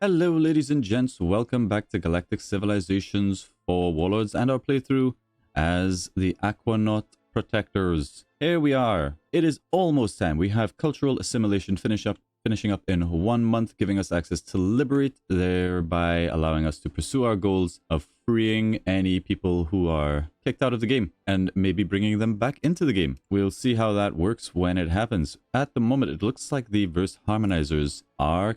Hello ladies and gents, welcome back to Galactic Civilizations for Warlords and our playthrough as the Aquanaut Protectors. Here we are. It is almost time. We have cultural assimilation finishing up in 1 month, giving us access to liberate, thereby allowing us to pursue our goals of freeing any people who are kicked out of the game and maybe bringing them back into the game. We'll see how that works when it happens. At the moment, it looks like the verse harmonizers are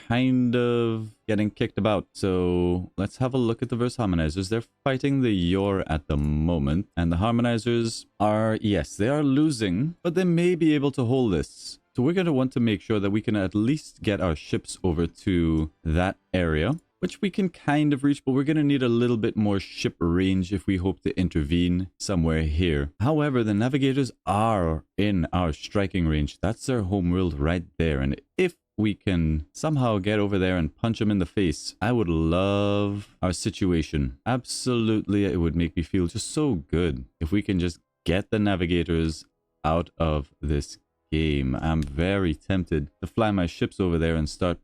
kind of getting kicked about. So let's have a look at the verse harmonizers. They're fighting the Yor at the moment, and the harmonizers are, yes, they are losing, but they may be able to hold this. So we're going to want to make sure that we can at least get our ships over to that area, which we can kind of reach, but we're going to need a little bit more ship range if we hope to intervene somewhere here. However, the Navigators are in our striking range. That's their homeworld right there. And if we can somehow get over there and punch them in the face, I would love our situation. Absolutely, it would make me feel just so good if we can just get the Navigators out of this game. I'm very tempted to fly my ships over there and start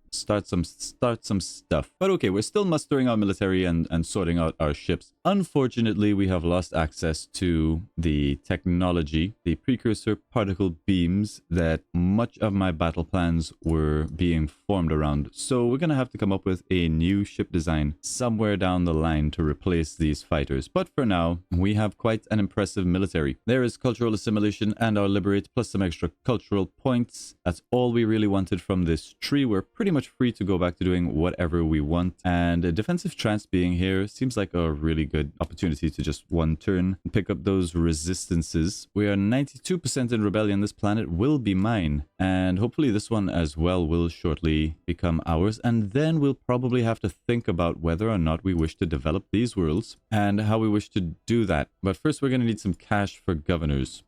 some stuff. But okay, we're still mustering our military and sorting out our ships. Unfortunately, we have lost access to the technology, the precursor particle beams that much of my battle plans were being formed around. So we're going to have to come up with a new ship design somewhere down the line to replace these fighters. But for now, we have quite an impressive military. There is cultural assimilation and our liberate plus some extra cultural points. That's all we really wanted from this tree. We're pretty much free to go back to doing whatever we want, and a defensive trance being here seems like a really good opportunity to just one turn and pick up those resistances. We are 92% in rebellion. This planet will be mine, and hopefully this one as well will shortly become ours, and then we'll probably have to think about whether or not we wish to develop these worlds and how we wish to do that. But first we're going to need some cash for governors.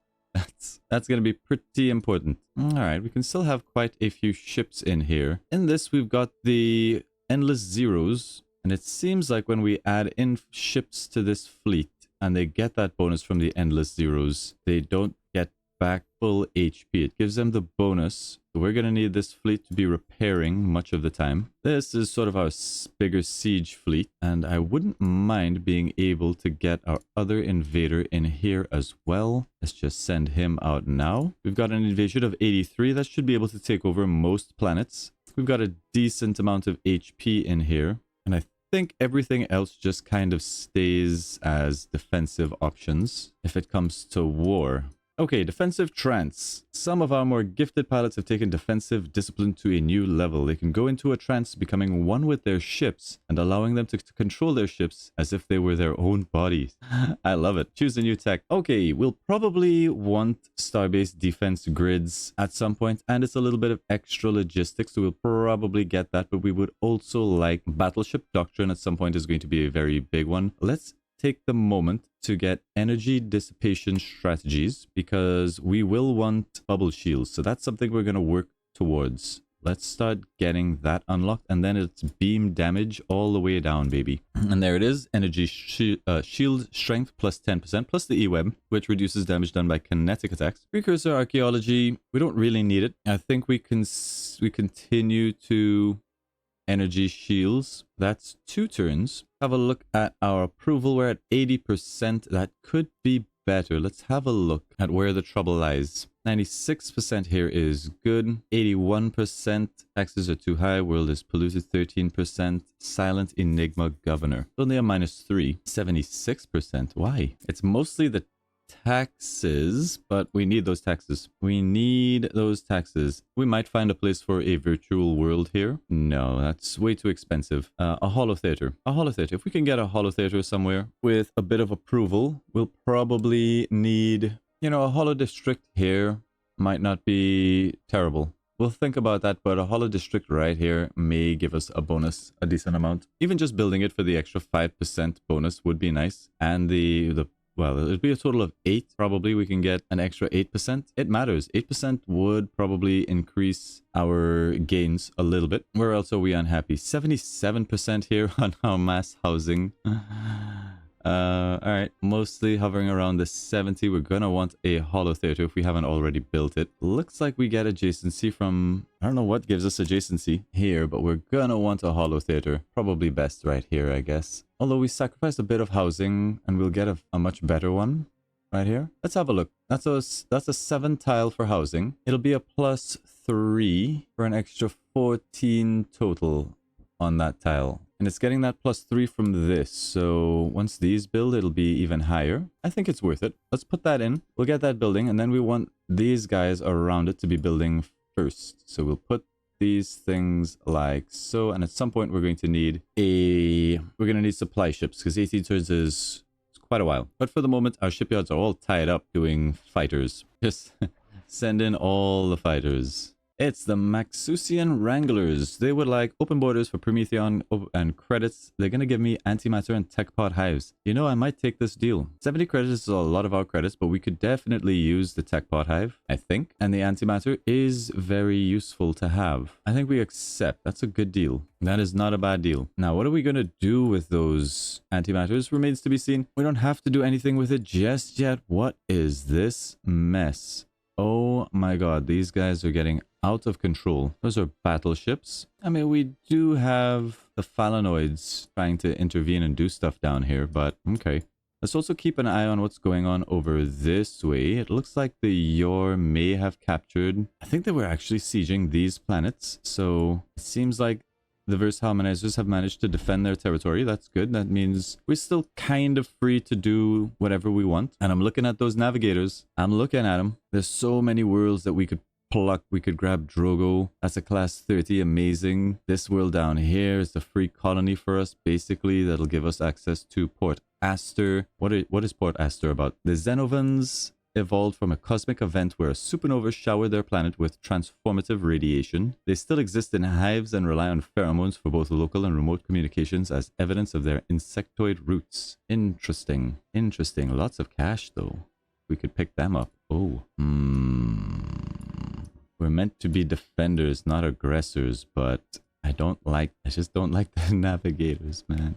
That's going to be pretty important. All right, we can still have quite a few ships in here. In this, we've got the Endless Zeros, and it seems like when we add in ships to this fleet and they get that bonus from the Endless Zeros, they don't get back full HP. It gives them the bonus. So we're going to need this fleet to be repairing much of the time. This is sort of our bigger siege fleet, and I wouldn't mind being able to get our other invader in here as well. Let's just send him out now. We've got an invasion of 83. That should be able to take over most planets. We've got a decent amount of HP in here, and I think everything else just kind of stays as defensive options if it comes to war. Okay, defensive trance. Some of our more gifted pilots have taken defensive discipline to a new level. They can go into a trance, becoming one with their ships and allowing them to control their ships as if they were their own bodies. I love it. Choose a new tech. Okay, we'll probably want starbase defense grids at some point, and it's a little bit of extra logistics, so we'll probably get that, but we would also like battleship doctrine at some point is going to be a very big one. Let's take the moment to get energy dissipation strategies because we will want bubble shields. So that's something we're going to work towards. Let's start getting that unlocked, and then it's beam damage all the way down, baby. And there it is. Energy shield strength plus 10%, plus the E-web, which reduces damage done by kinetic attacks. Precursor archaeology, we don't really need it. I think we continue to energy shields. That's 2 turns. Have a look at our approval. We're at 80%. That could be better. Let's have a look at where the trouble lies. 96% here is good. 81%. Taxes are too high. World is polluted. 13%. Silent Enigma Governor. Only a -3. 76%. Why? It's mostly the taxes, but we need those taxes. We need those taxes. We might find a place for a virtual world here. No, that's way too expensive. A holo theater. A holo theater. If we can get a holo theater somewhere with a bit of approval, we'll probably need, a holo district here might not be terrible. We'll think about that, but a holo district right here may give us a bonus, a decent amount. Even just building it for the extra 5% bonus would be nice. And well, it'd be a total of 8. Probably we can get an extra 8%. It matters. 8% would probably increase our gains a little bit. Where else are we unhappy? 77% here on our mass housing. All right, mostly hovering around the 70. We're gonna want a hollow theater if we haven't already built it. Looks like we get adjacency from, I don't know what gives us adjacency here, but we're gonna want a hollow theater. Probably best right here, I guess. Although we sacrificed a bit of housing and we'll get a much better one right here. Let's have a look. That's a 7 tile for housing. It'll be a +3 for an extra 14 total on that tile. And it's getting that +3 from this. So once these build, it'll be even higher. I think it's worth it. Let's put that in. We'll get that building. And then we want these guys around it to be building first. So we'll put these things like so. And at some point, we're going to need supply ships because 18 turns is quite a while. But for the moment, our shipyards are all tied up doing fighters. Just send in all the fighters. It's the Maxusian Wranglers. They would like open borders for Prometheon and credits. They're going to give me antimatter and tech pod hives. You know, I might take this deal. 70 credits is a lot of our credits, but we could definitely use the tech pod hive, I think. And the antimatter is very useful to have. I think we accept. That's a good deal. That is not a bad deal. Now, what are we going to do with those antimatters remains to be seen. We don't have to do anything with it just yet. What is this mess? Oh my god, these guys are getting out of control. Those are battleships. I mean, we do have the Phalanoids trying to intervene and do stuff down here, but okay. Let's also keep an eye on what's going on over this way. It looks like the Yor may have captured... I think they were actually sieging these planets, so it seems like the Verse Harmonizers have managed to defend their territory. That's good. That means we're still kind of free to do whatever we want. And I'm looking at those Navigators. I'm looking at them. There's so many worlds that we could pluck. We could grab Drogo. That's a class 30. Amazing. This world down here is a free colony for us. Basically, that'll give us access to Port Aster. What is Port Aster about? The Xenovans evolved from a cosmic event where a supernova showered their planet with transformative radiation. They still exist in hives and rely on pheromones for both local and remote communications as evidence of their insectoid roots. Interesting. Interesting. Lots of cash, though. We could pick them up. Oh. We're meant to be defenders, not aggressors, but I just don't like the Navigators, man.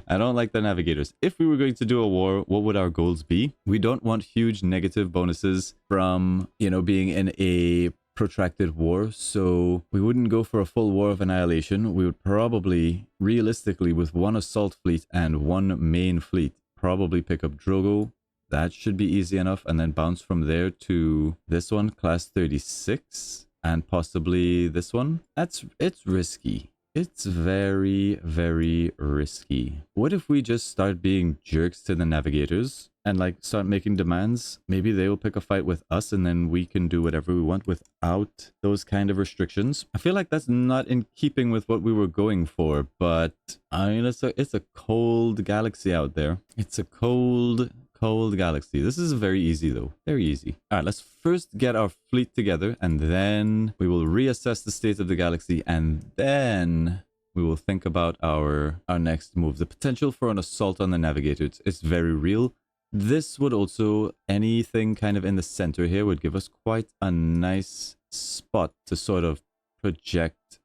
I don't like the Navigators. If we were going to do a war, what would our goals be? We don't want huge negative bonuses from, you know, being in a protracted war. So we wouldn't go for a full war of annihilation. We would probably, realistically, with one assault fleet and one main fleet, probably pick up Drogo. That should be easy enough. And then bounce from there to this one, class 36. And possibly this one. It's risky. It's very, very risky. What if we just start being jerks to the Navigators and like start making demands? Maybe they will pick a fight with us and then we can do whatever we want without those kind of restrictions. I feel like that's not in keeping with what we were going for, but I mean, it's a cold galaxy out there. It's a cold galaxy. This is very easy though. Very easy. All right, let's first get our fleet together and then we will reassess the state of the galaxy and then we will think about our next move. The potential for an assault on the Navigators is very real. This would also, anything kind of in the center here would give us quite a nice spot to sort of project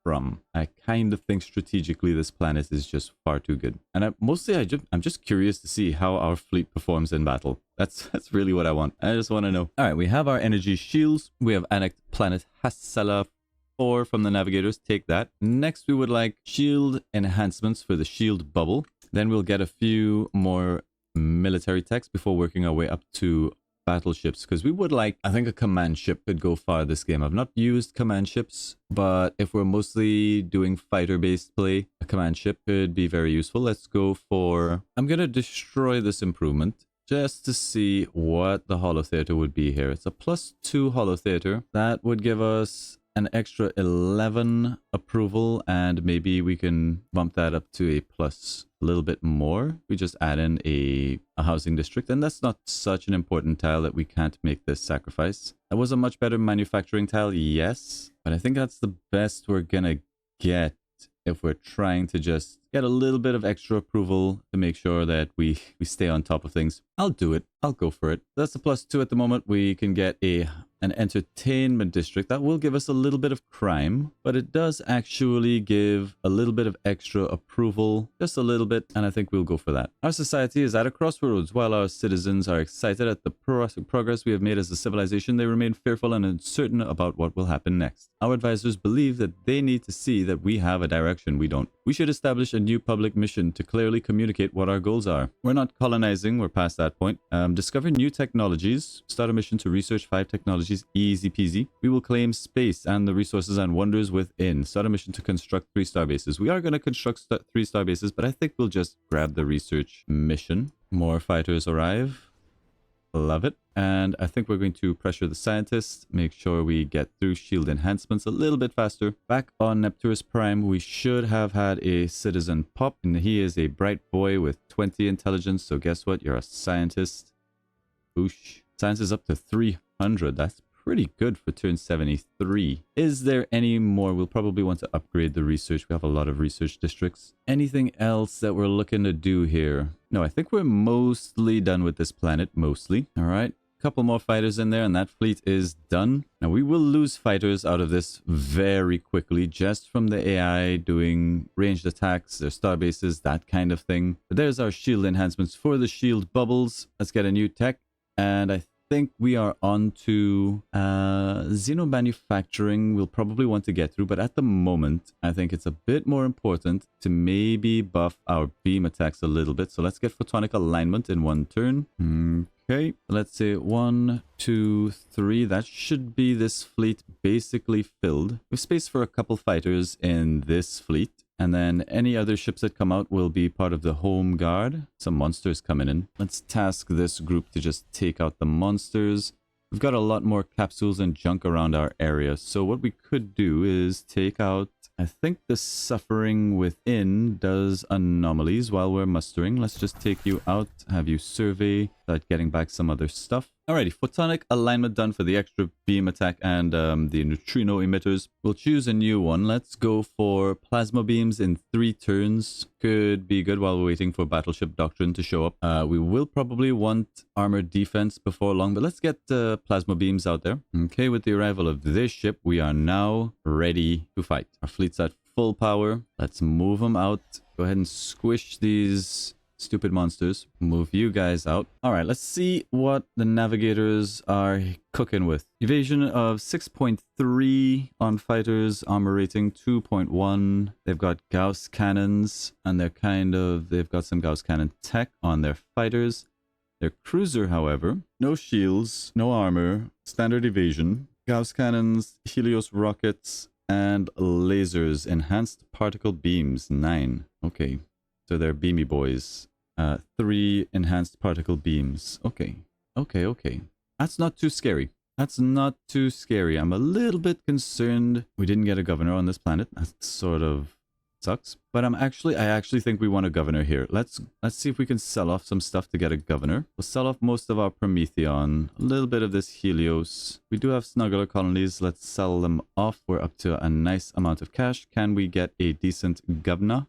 from. I kind of think strategically this planet is just far too good. And I'm just curious to see how our fleet performs in battle. That's really what I want. I just want to know. All right, we have our energy shields. We have annexed planet Hassela 4 from the Navigators. Take that. Next, we would like shield enhancements for the shield bubble. Then we'll get a few more military techs before working our way up to battleships, because we would like, I think a command ship could go far this game. I've not used command ships, but if we're mostly doing fighter-based play, a command ship could be very useful. Let's go for, I'm going to destroy this improvement just to see what the Hollow Theater would be here. It's a +2 Hollow Theater. That would give us an extra 11 approval, and maybe we can bump that up to a plus a little bit more. We just add in a housing district, and that's not such an important tile that we can't make this sacrifice. That was a much better manufacturing tile, yes, but I think that's the best we're gonna get if we're trying to just get a little bit of extra approval to make sure that we stay on top of things. I'll do it. I'll go for it. That's a +2 at the moment. We can get a an entertainment district. That will give us a little bit of crime, but it does actually give a little bit of extra approval, just a little bit, and I think we'll go for that. Our society is at a crossroads. While our citizens are excited at the progress we have made as a civilization, they remain fearful and uncertain about what will happen next. Our advisors believe that they need to see that we have a direction. We don't. We should establish a new public mission to clearly communicate what our goals are. We're not colonizing, we're past that point. Discover new technologies. Start a mission to research 5 technologies. Easy peasy. We will claim space and the resources and wonders within. Start a mission to construct 3-star bases. We are going to construct 3-star bases, but I think we'll just grab the research mission. More fighters arrive. Love it. And I think we're going to pressure the scientists, make sure we get through shield enhancements a little bit faster. Back on Nepturus Prime, we should have had a citizen pop, and he is a bright boy with 20 intelligence. So guess what? You're a scientist. Boosh. Science is up to 300. That's pretty good for turn 73. Is there any more? We'll probably want to upgrade the research. We have a lot of research districts. Anything else that we're looking to do here? No, I think we're mostly done with this planet. Mostly. All right. Couple more fighters in there and that fleet is done. Now we will lose fighters out of this very quickly just from the AI doing ranged attacks, their star bases, that kind of thing. But there's our shield enhancements for the shield bubbles. Let's get a new tech. And I think we are on to xeno manufacturing. We'll probably want to get through, but at the moment I think it's a bit more important to maybe buff our beam attacks a little bit. So let's get photonic alignment in one turn. Okay, let's say 1, 2, 3. That should be this fleet basically filled. With space for a couple fighters in this fleet. And then any other ships that come out will be part of the home guard. Some monsters coming in. Let's task this group to just take out the monsters. We've got a lot more capsules and junk around our area. So what we could do is take out... I think the suffering within does anomalies while we're mustering. Let's just take you out, have you survey, start getting back some other stuff. Alrighty, photonic alignment done for the extra beam attack and the neutrino emitters. We'll choose a new one. Let's go for plasma beams in 3 turns. Could be good while we're waiting for Battleship Doctrine to show up. We will probably want armored defense before long, but let's get plasma beams out there. Okay, with the arrival of this ship, we are now ready to fight. Our fleet's at full power. Let's move them out. Go ahead and squish these... stupid monsters. Move you guys out. All right, let's see what the Navigators are cooking with. Evasion of 6.3 on fighters. Armor rating 2.1. They've got Gauss cannons, and they've got some Gauss cannon tech on their fighters. Their cruiser, however, no shields, no armor, standard evasion, Gauss cannons, Helios rockets, and lasers. Enhanced particle beams 9. Okay. So they're beamy boys. 3 enhanced particle beams. Okay. Okay. That's not too scary. That's not too scary. I'm a little bit concerned we didn't get a governor on this planet. That sort of sucks. But I actually think we want a governor here. Let's see if we can sell off some stuff to get a governor. We'll sell off most of our Prometheon. A little bit of this Helios. We do have snuggler colonies. Let's sell them off. We're up to a nice amount of cash. Can we get a decent governor?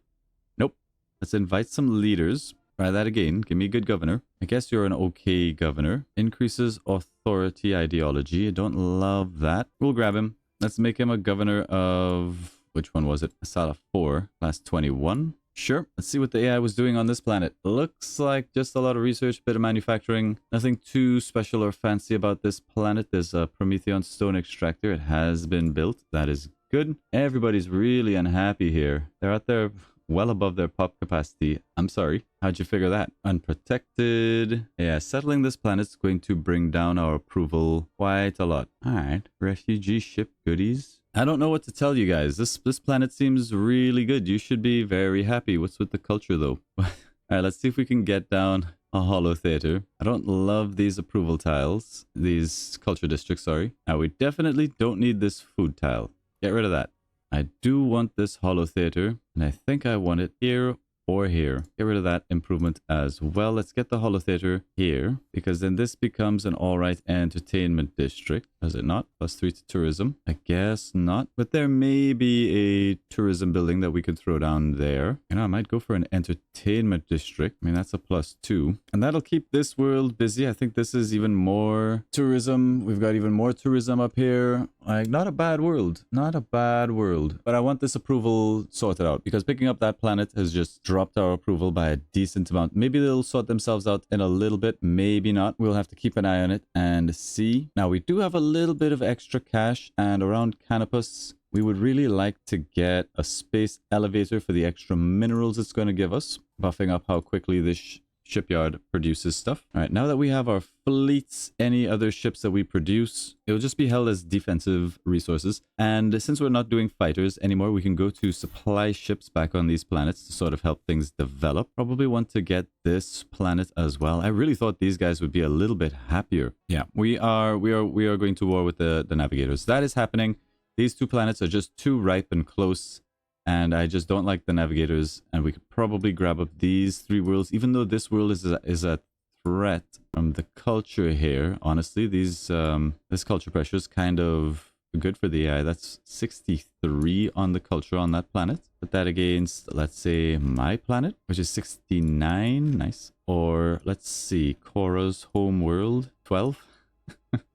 Let's invite some leaders. Try that again. Give me a good governor. I guess you're an okay governor. Increases authority ideology. I don't love that. We'll grab him. Let's make him a governor of... which one was it? Asala 4, class 21. Sure. Let's see what the AI was doing on this planet. Looks like just a lot of research, bit of manufacturing. Nothing too special or fancy about this planet. There's a Prometheon stone extractor. It has been built. That is good. Everybody's really unhappy here. They're out there... well above their pop capacity. I'm sorry. How'd you figure that? Unprotected. Yeah, settling this planet's going to bring down our approval quite a lot. Alright. Refugee ship goodies. I don't know what to tell you guys. This planet seems really good. You should be very happy. What's with the culture though? Alright, let's see if we can get down a holo theater. I don't love these approval tiles. These culture districts, sorry. Now we definitely don't need this food tile. Get rid of that. I do want this holo theater, and I think I want it here or here. Get rid of that improvement as well. Let's get the holo theater here, because then this becomes an alright entertainment district. Does it not? +3 to tourism? I guess not. But there may be a tourism building that we could throw down there. You know, I might go for an entertainment district. I mean, that's a +2. And that'll keep this world busy. I think this is even more tourism. We've got even more tourism up here. Like, not a bad world. Not a bad world. But I want this approval sorted out because picking up that planet has just dropped our approval by a decent amount. Maybe they'll sort themselves out in a little bit. Maybe not. We'll have to keep an eye on it and see. Now, we do have a little bit of extra cash, and around Canopus we would really like to get a space elevator for the extra minerals it's going to give us, buffing up how quickly this shipyard produces stuff. All right, now that we have our fleets, any other ships that we produce, it will just be held as defensive resources. And since we're not doing fighters anymore, we can go to supply ships back on these planets to sort of help things develop. Probably want to get this planet as well. I really thought these guys would be a little bit happier. Yeah, we are going to war with the Navigators. That is happening. These two planets are just too ripe and close. And I just don't like the Navigators. And we could probably grab up these 3 worlds, even though this world is a threat from the culture here. Honestly, these this culture pressure is kind of good for the AI. That's 63 on the culture on that planet. Put that against, let's say, my planet, which is 69. Nice. Or let's see, Cora's home world, 12.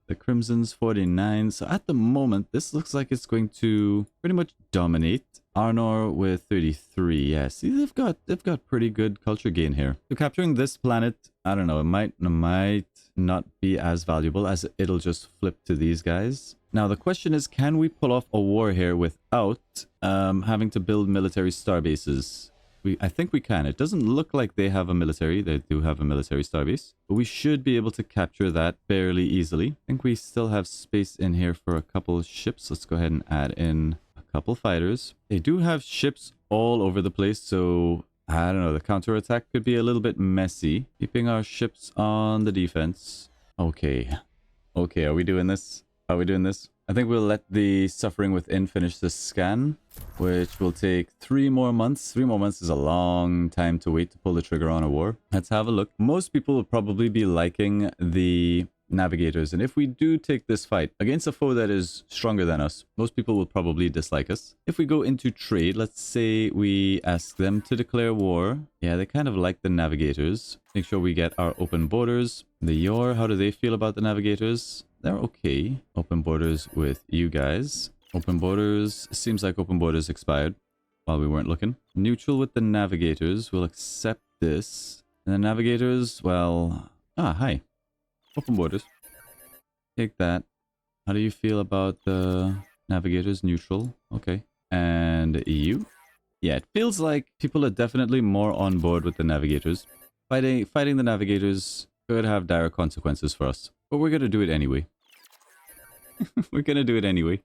The Crimson's 49. So at the moment, this looks like it's going to pretty much dominate. Arnor with 33. Yeah, see, they've got pretty good culture gain here. So capturing this planet, I don't know, it might not be as valuable as it'll just flip to these guys. Now the question is, can we pull off a war here without having to build military starbases? I think we can. It doesn't look like they have a military. They do have a military starbase, but we should be able to capture that fairly easily. I think we still have space in here for a couple ships. Let's go ahead and add in couple fighters. They do have ships all over the place, so I don't know, the counterattack could be a little bit messy. Keeping our ships on the defense. Okay, are we doing this? I think we'll let the Suffering Within finish this scan, which will take 3 more months. 3 more months is a long time to wait to pull the trigger on a war. Let's have a look. Most people will probably be liking the Navigators, and if we do take this fight against a foe that is stronger than us, most people will probably dislike us. If we go into trade, let's say we ask them to declare war. Yeah, they kind of like the Navigators. Make sure we get our open borders. The Yor, how do they feel about the Navigators? They're okay. Open borders with you guys. Open borders, seems like open borders expired while we weren't looking. Neutral with the Navigators, we'll accept this. And the Navigators, well, hi. Open borders. Take that. How do you feel about the Navigators? Neutral. Okay. And you? Yeah, it feels like people are definitely more on board with the Navigators. Fighting the Navigators could have dire consequences for us. But we're gonna do it anyway. We're gonna do it anyway.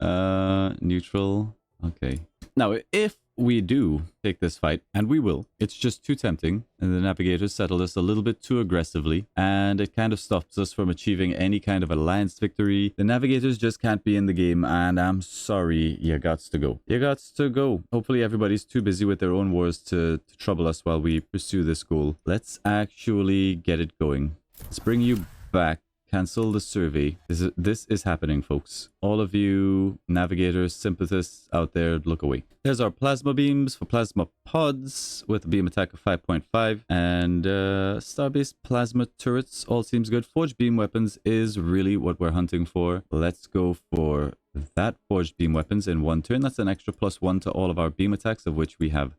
Neutral. Okay. Now, if we do take this fight, and we will, it's just too tempting, and the Navigators settled us a little bit too aggressively, and it kind of stops us from achieving any kind of alliance victory. The Navigators just can't be in the game, and I'm sorry, you gots to go. You gots to go. Hopefully everybody's too busy with their own wars to trouble us while we pursue this goal. Let's actually get it going. Let's bring you back. Cancel the survey. This is happening, folks. All of you Navigators, sympathists out there, look away. There's our plasma beams for plasma pods with a beam attack of 5.5 and starbase plasma turrets. All seems good. Forged beam weapons is really what we're hunting for. Let's go for that forged beam weapons in 1 turn. That's an extra +1 to all of our beam attacks, of which we have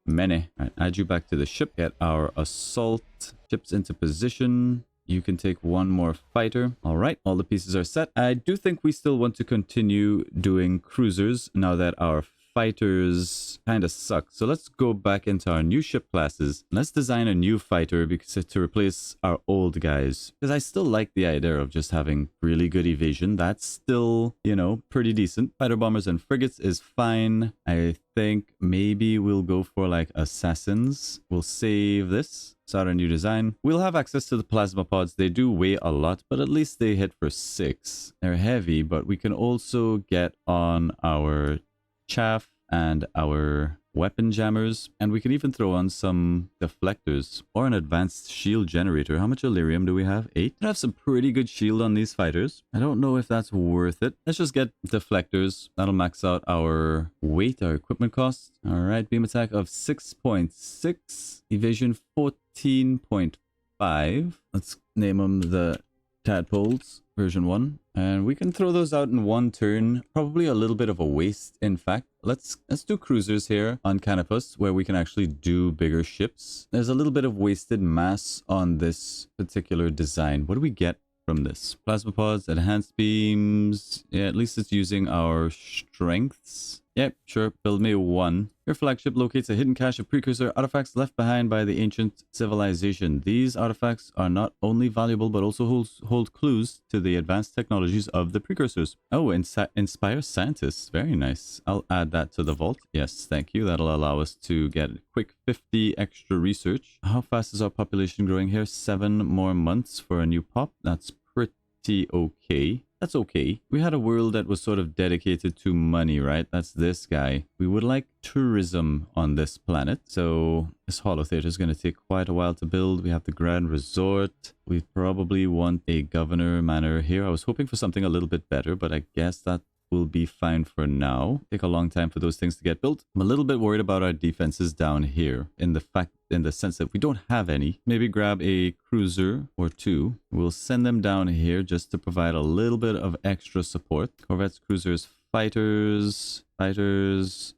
many. All right, add you back to the ship. Get our assault ships into position. You can take 1 more fighter. All right, all the pieces are set. I do think we still want to continue doing cruisers now that our fighters kind of suck. So let's go back into our new ship classes. Let's design a new fighter because to replace our old guys. Because I still like the idea of just having really good evasion. That's still, you know, pretty decent. Fighter bombers and frigates is fine. I think maybe we'll go for like assassins. We'll save this. Start a new design. We'll have access to the plasma pods. They do weigh a lot, but at least they hit for 6. They're heavy, but we can also get on our chaff and our weapon jammers, and we can even throw on some deflectors or an advanced shield generator. How much Illyrium do we have? 8. We have some pretty good shield on these fighters. I don't know if that's worth it. Let's just get deflectors. That'll max out our weight, our equipment cost. All right, beam attack of 6.6, evasion 14.5. Let's name them the Tadpoles version 1, and we can throw those out in one turn. Probably a little bit of a waste, in fact. Let's do cruisers here on Canopus, where we can actually do bigger ships. There's a little bit of wasted mass on this particular design. What do we get from this? Plasma pods, enhanced beams. Yeah, at least it's using our strengths. Yep, sure. Build me one. Your flagship locates a hidden cache of precursor artifacts left behind by the ancient civilization. These artifacts are not only valuable, but also hold clues to the advanced technologies of the precursors. Oh, inspire scientists. Very nice. I'll add that to the vault. Yes, thank you. That'll allow us to get a quick 50 extra research. How fast is our population growing here? 7 more months for a new pop. That's pretty okay. That's okay. We had a world that was sort of dedicated to money, right? That's this guy. We would like tourism on this planet. So this holotheater is going to take quite a while to build. We have the Grand Resort. We probably want a governor manor here. I was hoping for something a little bit better, but I guess that will be fine for now. Take a long time for those things to get built. I'm a little bit worried about our defenses down here in the sense that we don't have any. Maybe grab a cruiser or 2. We'll send them down here just to provide a little bit of extra support. Corvettes, cruisers, fighters,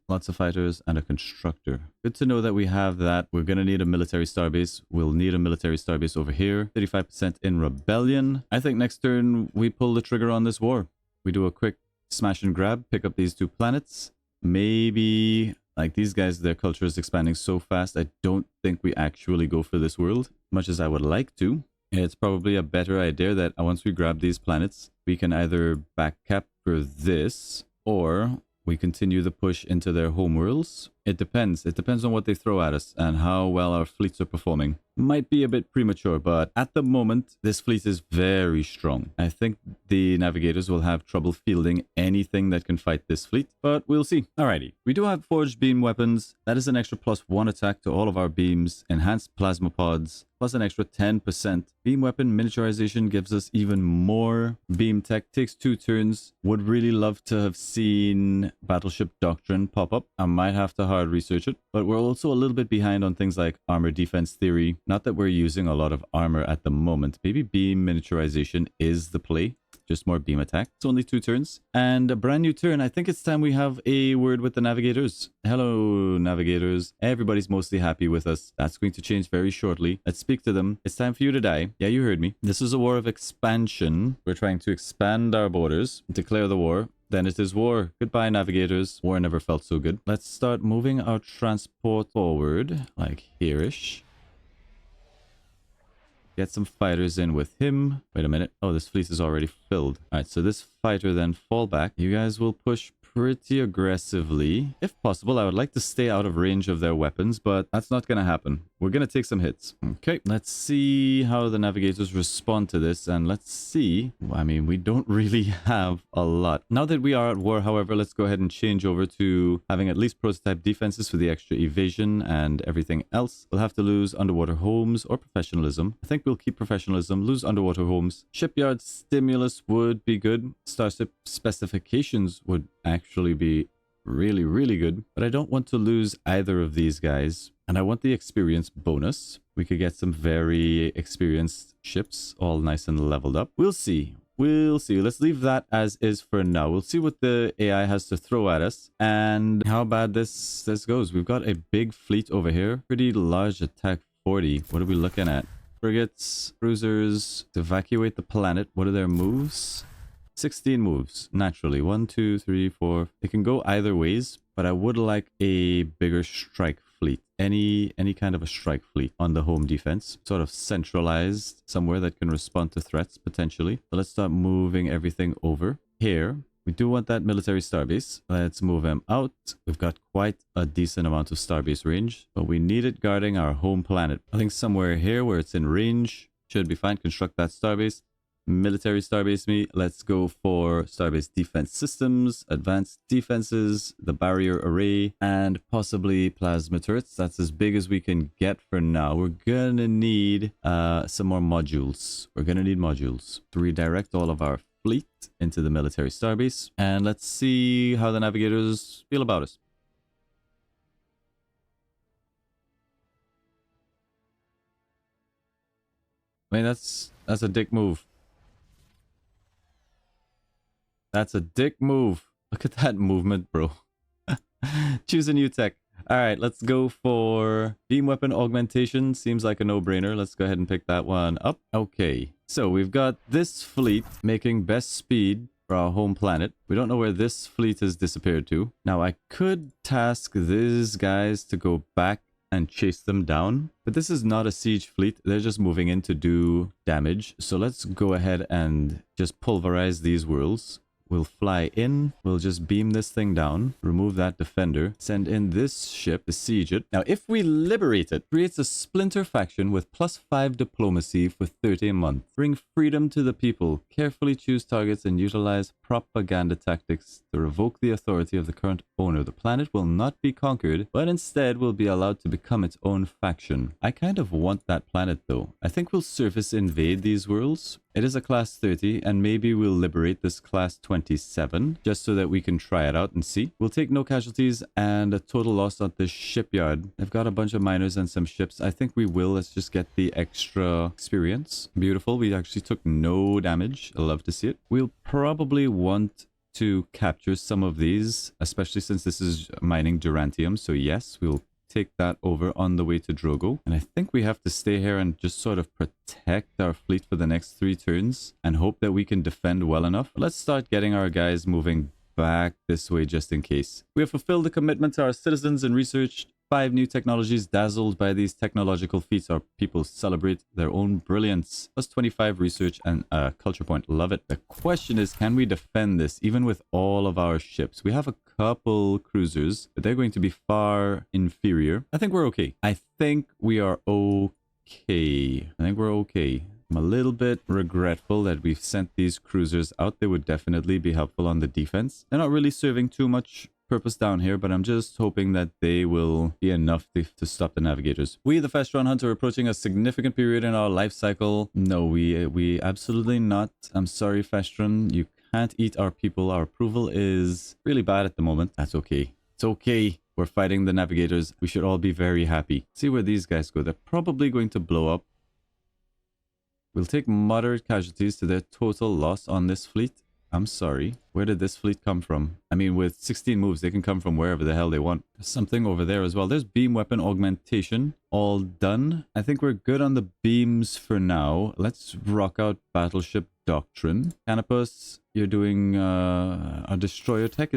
lots of fighters, and a constructor. Good to know that we have that. We're going to need a military starbase. We'll need a military starbase over here. 35% in rebellion. I think next turn we pull the trigger on this war. We do a quick smash and grab, pick up these 2 planets. Maybe, like these guys, their culture is expanding so fast, I don't think we actually go for this world, much as I would like to. It's probably a better idea that once we grab these planets, we can either backcap for this, or we continue the push into their homeworlds. It depends. It depends on what they throw at us and how well our fleets are performing. Might be a bit premature, but at the moment, this fleet is very strong. I think the Navigators will have trouble fielding anything that can fight this fleet, but we'll see. Alrighty, we do have forged beam weapons. That is an extra +1 attack to all of our beams. Enhanced plasma pods, plus an extra 10%. Beam weapon miniaturization gives us even more. Beam tech takes 2 turns. Would really love to have seen Battleship Doctrine pop up. I might have to hard research it, but we're also a little bit behind on things like armor defense theory. Not that we're using a lot of armor at the moment. Maybe beam miniaturization is the play. Just more beam attack. It's only 2 turns. And a brand new turn. I think it's time we have a word with the Navigators. Hello, Navigators. Everybody's mostly happy with us. That's going to change very shortly. Let's speak to them. It's time for you to die. Yeah, you heard me. This is a war of expansion. We're trying to expand our borders. Declare the war. Then it is war. Goodbye, Navigators. War never felt so good. Let's start moving our transport forward, like here-ish. Get some fighters in with him. Wait a minute. Oh, this fleet is already filled. All right, so this fighter then fall back. You guys will push pretty aggressively. If possible, I would like to stay out of range of their weapons, but that's not going to happen. We're going to take some hits. Okay, let's see how the Navigators respond to this, and let's see. I mean, we don't really have a lot. Now that we are at war, however, let's go ahead and change over to having at least prototype defenses for the extra evasion and everything else. We'll have to lose underwater homes or professionalism. I think we'll keep professionalism, lose underwater homes. Shipyard stimulus would be good. Starship specifications would actually be really, really good. But I don't want to lose either of these guys. And I want the experience bonus. We could get some very experienced ships, all nice and leveled up. We'll see. We'll see. Let's leave that as is for now. We'll see what the AI has to throw at us and how bad this goes. We've got a big fleet over here. Pretty large attack 40. What are we looking at? Frigates, cruisers, to evacuate the planet. What are their moves? 16 moves, naturally. 1, 2, 3, 4. They can go either ways, but I would like a bigger strike fleet. Any kind of a strike fleet on the home defense. Sort of centralized, somewhere that can respond to threats, potentially. So let's start moving everything over here. We do want that military starbase. Let's move them out. We've got quite a decent amount of starbase range, but we need it guarding our home planet. I think somewhere here where it's in range should be fine. Construct that starbase. Military starbase me. Let's go for starbase defense systems, advanced defenses, the barrier array, and possibly plasma turrets. That's as big as we can get for now. We're gonna need some more modules. We're gonna need modules to redirect all of our fleet into the military starbase. And let's see how the navigators feel about us. I mean, that's a dick move. That's a dick move. Look at that movement, bro. Choose a new tech. All right, let's go for beam weapon augmentation. Seems like a no-brainer. Let's go ahead and pick that one up. Okay, so we've got this fleet making best speed for our home planet. We don't know where this fleet has disappeared to. Now, I could task these guys to go back and chase them down, but this is not a siege fleet. They're just moving in to do damage. So let's go ahead and just pulverize these worlds. We'll fly in, we'll just beam this thing down, remove that defender, send in this ship to siege it. Now, if we liberate it, creates a splinter faction with +5 diplomacy for 30 a month. Bring freedom to the people, carefully choose targets and utilize propaganda tactics to revoke the authority of the current owner. The planet will not be conquered, but instead will be allowed to become its own faction. I kind of want that planet though. I think we'll surface invade these worlds. It is a class 30, and maybe we'll liberate this class 27, just so that we can try it out and see. We'll take no casualties and a total loss at this shipyard. I've got a bunch of miners and some ships. I think we will. Let's just get the extra experience. Beautiful. We actually took no damage. I love to see it. We'll probably want to capture some of these, especially since this is mining Durantium. So yes, we'll take that over on the way to Drogo. And I think we have to stay here and just sort of protect our fleet for the next 3 turns and hope that we can defend well enough. Let's start getting our guys moving back this way just in case. We have fulfilled the commitment to our citizens and researched 5 new technologies. Dazzled by these technological feats, our people celebrate their own brilliance. Plus 25 research and culture point. Love it. The question is, can we defend this even with all of our ships? We have a couple cruisers, but they're going to be far inferior. I think we're okay. I think we are okay. I think we're okay. I'm a little bit regretful that we've sent these cruisers out. They would definitely be helpful on the defense. They're not really serving too much purpose down here, but I'm just hoping that they will be enough to stop the navigators. We, the Fastron Hunter, are approaching a significant period in our life cycle. No, we absolutely not. I'm sorry, Fastron. You can't eat our people. Our approval is really bad at the moment. That's okay. It's okay. We're fighting the navigators. We should all be very happy. See where these guys go. They're probably going to blow up. We'll take moderate casualties to their total loss on this fleet. I'm sorry. Where did this fleet come from? I mean, with 16 moves, they can come from wherever the hell they want. There's something over there as well. There's beam weapon augmentation. All done. I think we're good on the beams for now. Let's rock out battleship doctrine. Canopus, you're doing a destroyer tech.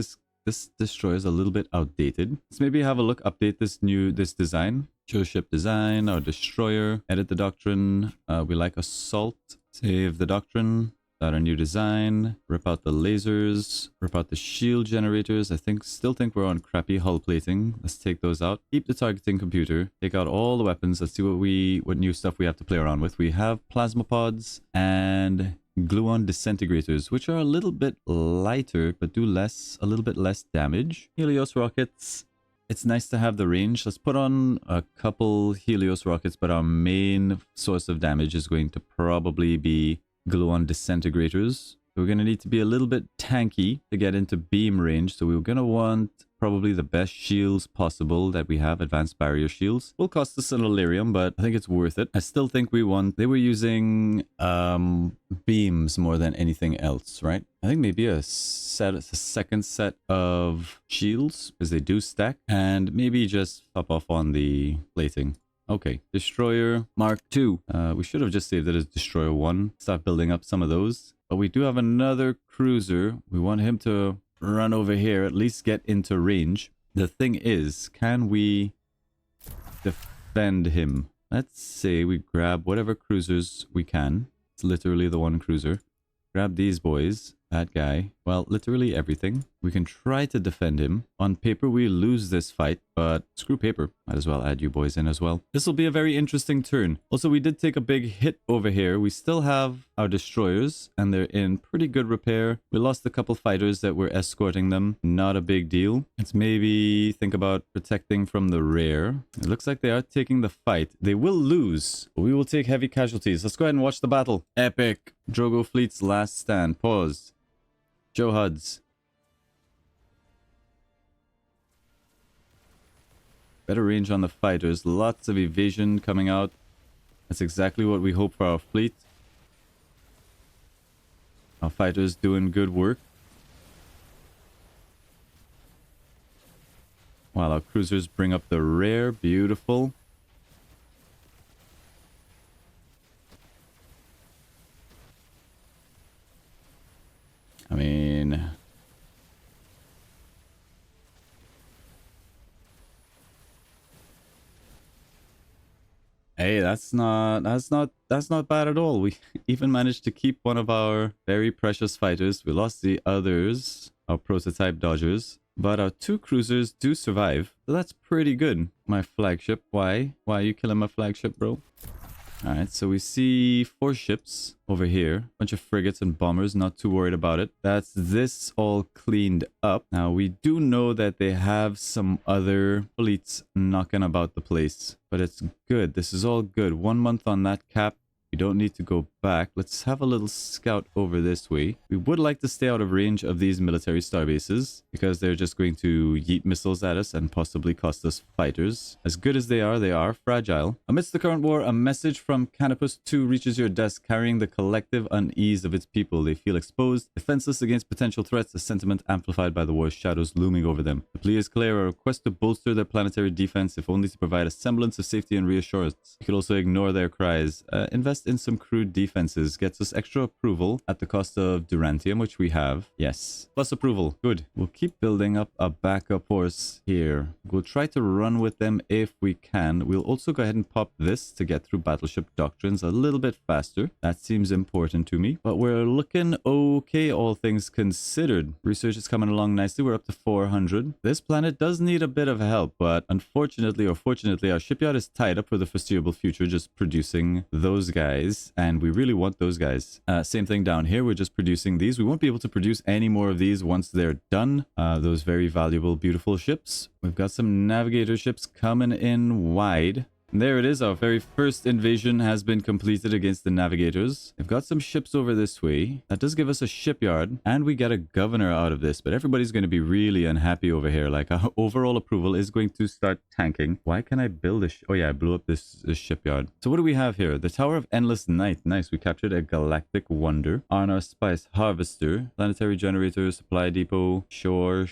This destroyer is a little bit outdated. Let's maybe have a look, update this design. Show ship design, our destroyer. Edit the doctrine. We like assault. Save the doctrine. Start a new design, rip out the lasers, rip out the shield generators. I still think we're on crappy hull plating. Let's take those out. Keep the targeting computer. Take out all the weapons. Let's see what new stuff we have to play around with. We have plasma pods and gluon disintegrators, which are a little bit lighter, but do a little bit less damage. Helios rockets. It's nice to have the range. Let's put on a couple Helios rockets, but our main source of damage is going to probably be gluon disintegrators. We're going to need to be a little bit tanky to get into beam range. So we're going to want probably the best shields possible that we have. Advanced barrier shields. Will cost us an Illyrium, but I think it's worth it. I still think they were using beams more than anything else, right? I think maybe a second set of shields, because they do stack, and maybe just top off on the plating. Okay, Destroyer Mark II. We should have just saved it as Destroyer 1. Start building up some of those. But we do have another cruiser. We want him to run over here, at least get into range. The thing is, can we defend him? Let's say we grab whatever cruisers we can. It's literally the one cruiser. Grab these boys. That guy. Well, literally everything. We can try to defend him. On paper, we lose this fight, but screw paper. Might as well add you boys in as well. This will be a very interesting turn. Also, we did take a big hit over here. We still have our destroyers, and they're in pretty good repair. We lost a couple fighters that were escorting them. Not a big deal. Let's maybe think about protecting from the rear. It looks like they are taking the fight. They will lose, but we will take heavy casualties. Let's go ahead and watch the battle. Epic. Drogo fleet's last stand. Pause. Joe Huds. Better range on the fighters. Lots of evasion coming out. That's exactly what we hope for our fleet. Our fighters doing good work. While our cruisers bring up the rear. Beautiful. I mean... Hey, that's not bad at all. We even managed to keep one of our very precious fighters. We lost the others, our prototype Dodgers, but our 2 cruisers do survive. So that's pretty good. My flagship, why? Why are you killing my flagship, bro? Alright, so we see 4 ships over here. Bunch of frigates and bombers, not too worried about it. That's this all cleaned up. Now, we do know that they have some other fleets knocking about the place. But it's good. This is all good. 1 month on that cap. We don't need to go back. Let's have a little scout over this way. We would like to stay out of range of these military starbases because they're just going to yeet missiles at us and possibly cost us fighters. As good as they are fragile. Amidst the current war, a message from Canopus 2 reaches your desk carrying the collective unease of its people. They feel exposed, defenseless against potential threats, a sentiment amplified by the war's shadows looming over them. The plea is clear, a request to bolster their planetary defense, if only to provide a semblance of safety and reassurance. You could also ignore their cries. Invest in some crude defenses. Gets us extra approval at the cost of Durantium, which we have. Yes. Plus approval. Good. We'll keep building up a backup force here. We'll try to run with them if we can. We'll also go ahead and pop this to get through battleship doctrines a little bit faster. That seems important to me. But we're looking okay, all things considered. Research is coming along nicely. We're up to 400. This planet does need a bit of help, but unfortunately or fortunately, our shipyard is tied up for the foreseeable future, just producing those guys. And we really want those guys. Same thing down here. We're just producing these. We won't be able to produce any more of these once they're done. Those very valuable, beautiful ships. We've got some navigator ships coming in wide. And there it is. Our very first invasion has been completed against the Navigators. We've got some ships over this way. That does give us a shipyard. And we get a governor out of this. But everybody's going to be really unhappy over here. Like, our overall approval is going to start tanking. Why can I build a... Oh, yeah, I blew up this shipyard. So what do we have here? The Tower of Endless Night. Nice. We captured a galactic wonder. Arnar Spice Harvester. Planetary generator. Supply depot. Sure.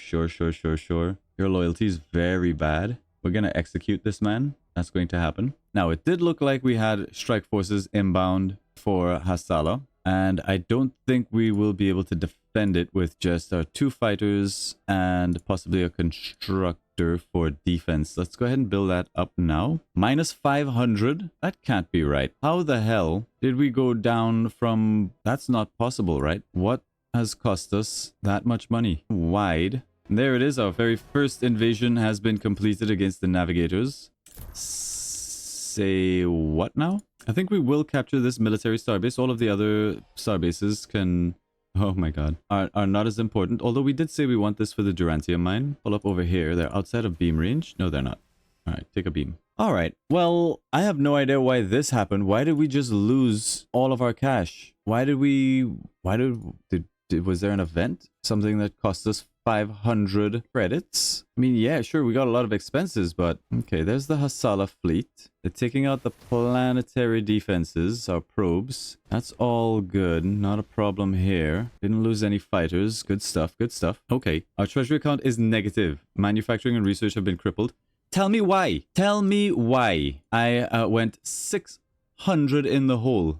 Your loyalty is very bad. We're going to execute this man. That's going to happen. Now, it did look like we had strike forces inbound for Hasala, and I don't think we will be able to defend it with just our 2 fighters and possibly a constructor for defense. Let's go ahead and build that up now. Minus 500? That can't be right. How the hell did we go down from... That's not possible, right? What has cost us that much money? Wide. And there it is. Our very first invasion has been completed against the Navigators. Say what now? I think we will capture this military starbase. All of the other starbases can... Oh my god. Are not as important. Although we did say we want this for the Durantium mine. Pull up over here. They're outside of beam range. No, they're not. Alright, take a beam. Alright. Well, I have no idea why this happened. Why did we just lose all of our cash? Why did we... Was there an event? Something that cost us 500 credits? I mean, yeah, sure, we got a lot of expenses, but... Okay, there's the Hasala fleet. They're taking out the planetary defenses, our probes. That's all good. Not a problem here. Didn't lose any fighters. Good stuff, good stuff. Okay, our treasury account is negative. Manufacturing and research have been crippled. Tell me why. Tell me why. I went 600 in the hole.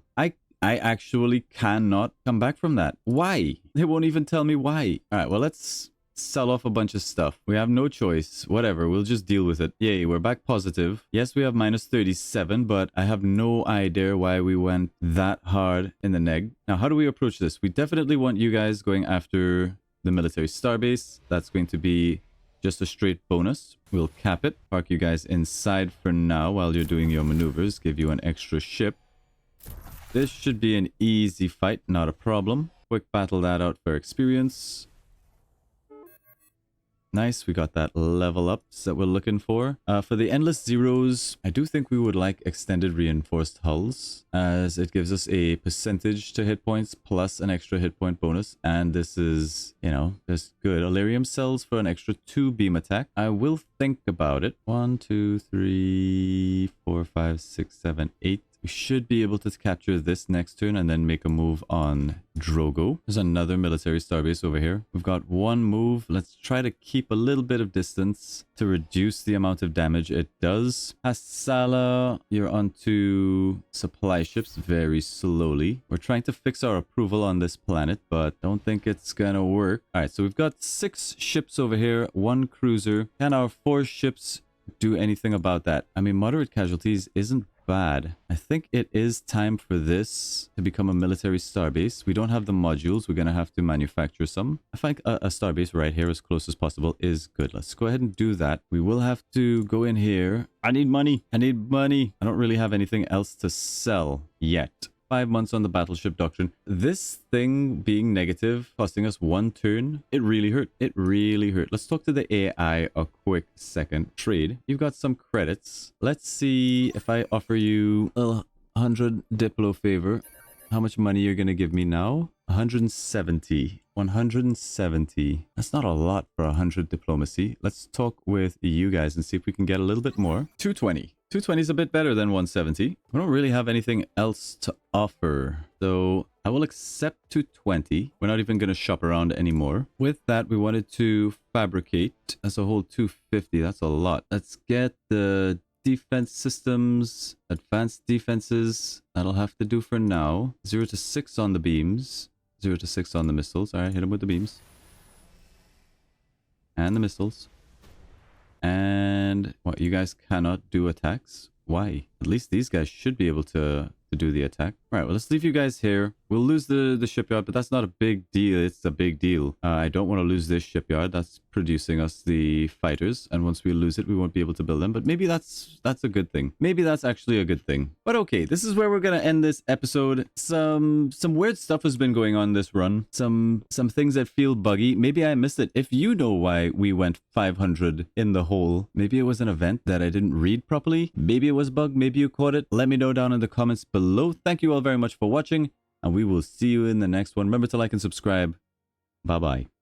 I actually cannot come back from that. Why? They won't even tell me why. All right, well, let's sell off a bunch of stuff. We have no choice. Whatever, we'll just deal with it. Yay, we're back positive. Yes, we have minus 37, but I have no idea why we went that hard in the neg. Now, how do we approach this? We definitely want you guys going after the military starbase. That's going to be just a straight bonus. We'll cap it. Park you guys inside for now while you're doing your maneuvers. Give you an extra ship. This should be an easy fight, not a problem. Quick battle that out for experience. Nice, we got that level ups that we're looking for. For the Endless Zeros, I do think we would like extended reinforced hulls, as it gives us a percentage to hit points plus an extra hit point bonus. And this is, you know, just good. Elerium cells for an extra 2 beam attack. I will think about it. 1, 2, 3, 4, 5, 6, 7, 8. We should be able to capture this next turn and then make a move on Drogo. There's another military starbase over here. We've got one move. Let's try to keep a little bit of distance to reduce the amount of damage it does. Hassala, you're onto supply ships very slowly. We're trying to fix our approval on this planet, but don't think it's gonna work. All right, so we've got 6 ships over here, 1 cruiser. Can our 4 ships do anything about that? I mean, moderate casualties isn't bad. I think it is time for this to become a military starbase. We don't have the modules. We're going to have to manufacture some. I think a starbase right here as close as possible is good. Let's go ahead and do that. We will have to go in here. I need money. I need money. I don't really have anything else to sell yet. 5 months on the battleship doctrine. This thing being negative, costing us 1 turn, it really hurt. It really hurt. Let's talk to the AI a quick second. Trade. You've got some credits. Let's see if I offer you 100 Diplo favor. How much money you're going to give me now? 170. 170. That's not a lot for 100 diplomacy. Let's talk with you guys and see if we can get a little bit more. 220. 220 is a bit better than 170. We don't really have anything else to offer. So I will accept 220. We're not even going to shop around anymore. With that, we wanted to fabricate as a whole 250. That's a lot. Let's get the defense systems, advanced defenses. That'll have to do for now. 0 to 6 on the beams. 0 to 6 on the missiles. All right, hit them with the beams. And the missiles. And what, you guys cannot do attacks? Why? At least these guys should be able to do the attack. All right, well, let's leave you guys here. We'll lose the shipyard, but that's not a big deal. It's a big deal. I don't want to lose this shipyard. That's producing us the fighters. And once we lose it, we won't be able to build them. But maybe that's a good thing. Maybe that's actually a good thing. But okay, this is where we're going to end this episode. Some weird stuff has been going on this run. Some things that feel buggy. Maybe I missed it. If you know why we went 500 in the hole, maybe it was an event that I didn't read properly. Maybe it was bug. Maybe you caught it. Let me know down in the comments below. Thank you all very much for watching, and we will see you in the next one. Remember to like and subscribe. Bye-bye.